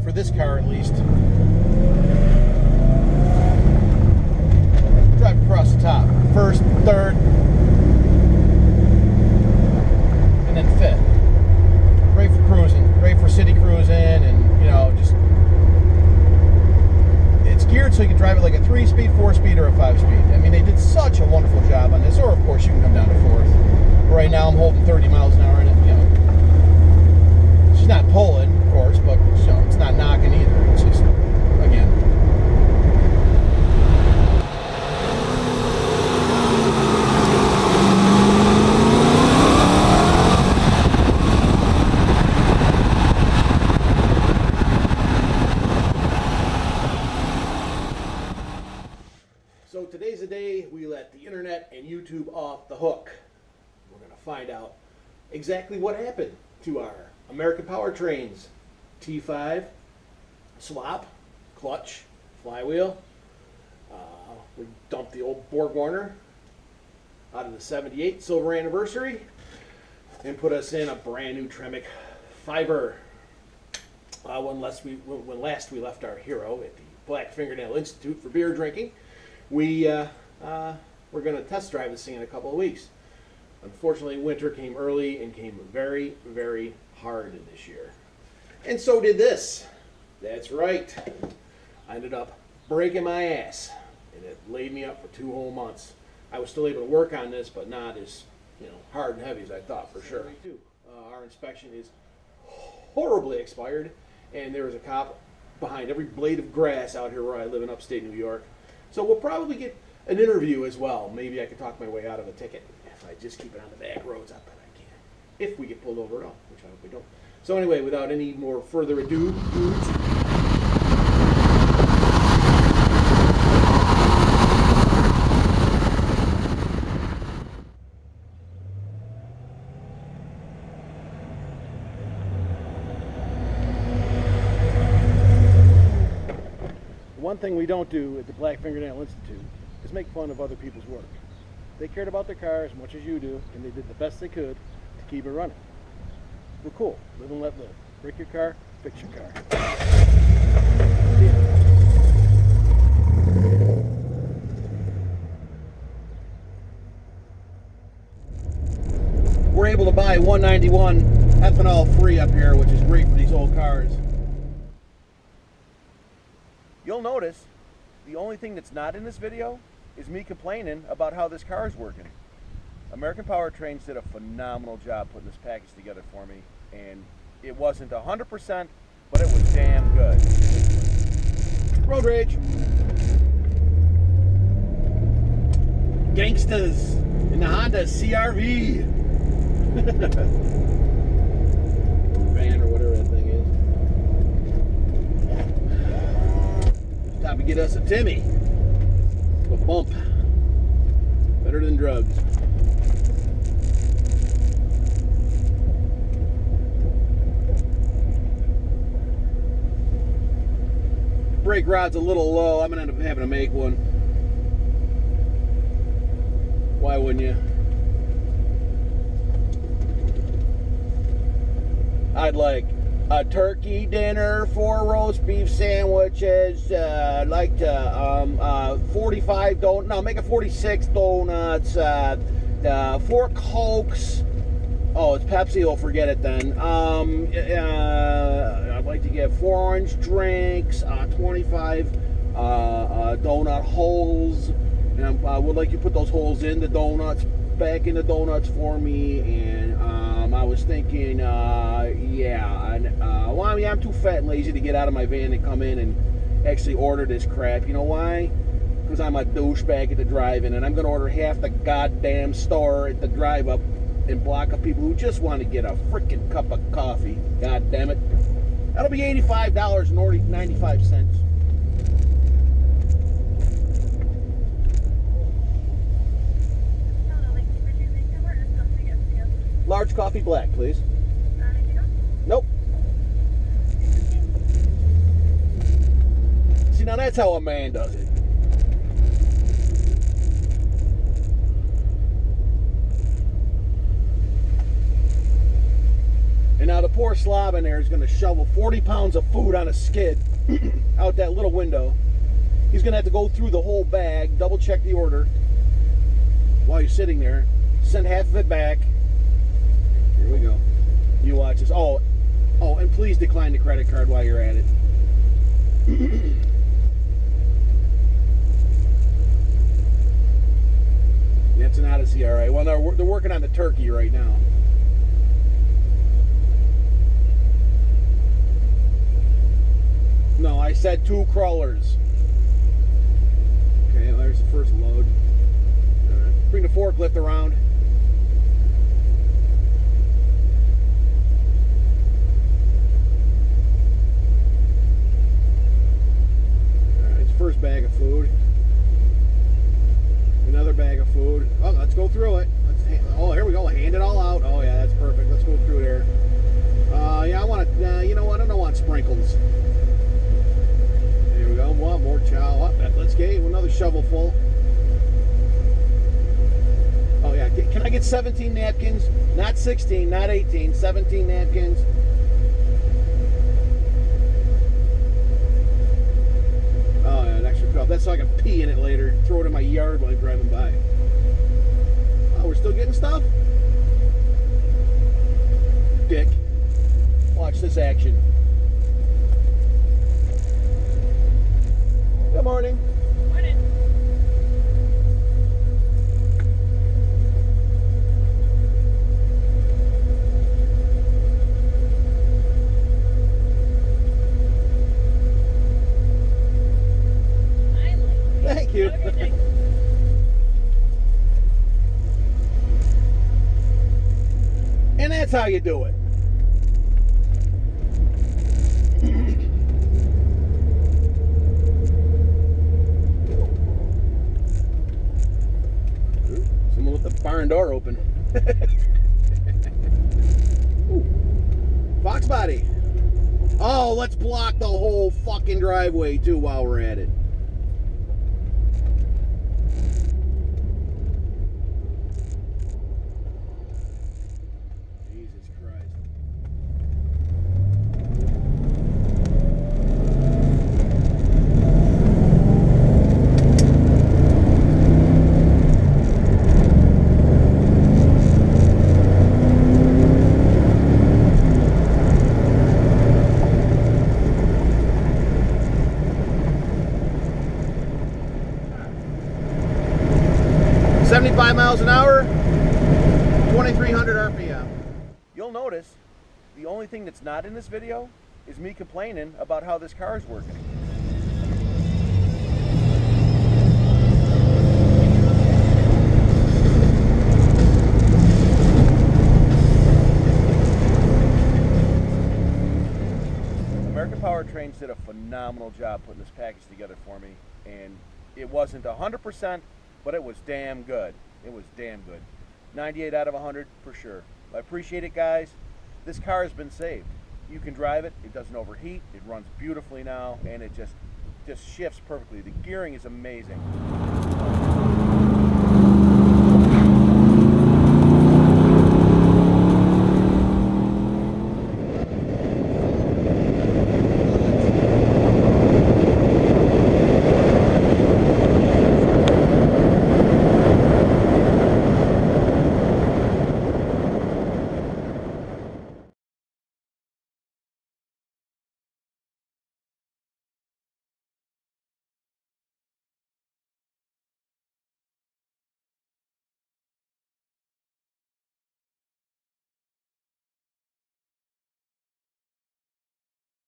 for this car at least. Drive across the top. First, third, and then fifth. Great for cruising, great for city cruising, and you know, just it's geared so you can drive it like a 3-speed, 4-speed, or a 5-speed. I mean, they did such a wonderful job on this. Or of course, you can come down to fourth. Right now, I'm holding 30 miles an hour in it. You know, she's not pulling, of course, but you know, it's not knocking either. It's just, again. So today's the day we let the internet and YouTube off the hook. We're going to find out exactly what happened to our American Powertrains T5 swap, clutch, flywheel. We dumped the old Borg Warner out of the 78 silver anniversary and put us in a brand new Tremic fiber. When last we left our hero at the Black Fingernail Institute for beer drinking, we're going to test drive this thing in a couple of weeks. Unfortunately, winter came early and came very, very hard this year. And so did this. That's right. I ended up breaking my ass, and it laid me up for 2 whole months. I was still able to work on this, but not as hard and heavy as I thought for sure. Our inspection is horribly expired, and there is a cop behind every blade of grass out here where I live in upstate New York. So we'll probably get an interview as well. Maybe I could talk my way out of a ticket if I just keep it on the back roads. I bet I can. If we get pulled over at all, which I hope we don't. So anyway, without any more further ado, one thing we don't do at the Black Fingernail Institute is make fun of other people's work. They cared about their car as much as you do, and they did the best they could to keep it running. We're cool. Live and let live. Break your car, fix your car. We're able to buy 191 ethanol free up here, which is great for these old cars. You'll notice the only thing that's not in this video is me complaining about how this car is working. American Powertrains did a phenomenal job putting this package together for me, and it wasn't 100%, but it was damn good. Road rage. Gangstas in the Honda CR-V. Van or whatever that thing is. Time to get us a Timmy. A bump. Better than drugs. Brake rod's a little low. I'm gonna end up having to make one. Why wouldn't you? I'd like a turkey dinner, 4 roast beef sandwiches. I'd like to 45 donuts. No, make it 46 donuts. 4 Cokes. Oh, it's Pepsi. Oh, forget it then. I'd like to get 4 orange drinks, 25 donut holes, and I would like you to put those holes in the donuts, back in the donuts for me. And I was thinking, well, I mean, I'm too fat and lazy to get out of my van and come in and actually order this crap. You know why? Because I'm a douchebag at the drive-in, and I'm going to order half the goddamn store at the drive-up and block of people who just want to get a freaking cup of coffee. God damn it. That'll be $85.95. Large coffee black, please. Nope. See, now that's how a man does it. And now the poor slob in there is going to shovel 40 pounds of food on a skid out that little window. He's going to have to go through the whole bag, double check the order while you're sitting there, send half of it back. Here we go. You watch this. Oh, and please decline the credit card while you're at it. Yeah, it's an Odyssey, all right. Well, they're working on the turkey right now. No, I said 2 crawlers. Okay, well, there's the first load. Bring the forklift around. Alright, first bag of food. Another bag of food. Oh, let's go through it. Oh, here we go. Hand it all out. Oh, yeah, that's perfect. Let's go through there. Yeah, I want to, you know what? I don't want sprinkles. There we go. One more chow. Oh, let's get another shovel full. Oh, yeah. Can I get 17 napkins? Not 16, not 18. 17 napkins. Oh, yeah, an extra cup. That's so I can pee in it later. Throw it in my yard while I'm driving by. Oh, we're still getting stuff? Dick. Watch this action. Good morning. Morning. Thank you. And that's how you do it. Someone with the barn door open. Fox body. Oh, let's block the whole fucking driveway too while we're at it. Jesus Christ. $75 miles an hour, 2,300 RPM. You'll notice the only thing that's not in this video is me complaining about how this car is working. American Powertrains did a phenomenal job putting this package together for me, and it wasn't 100%, but it was damn good. It was damn good. 98 out of 100 for sure. I appreciate it, guys. This car has been saved. You can drive it. It doesn't overheat. It runs beautifully now, and it just shifts perfectly. The gearing is amazing.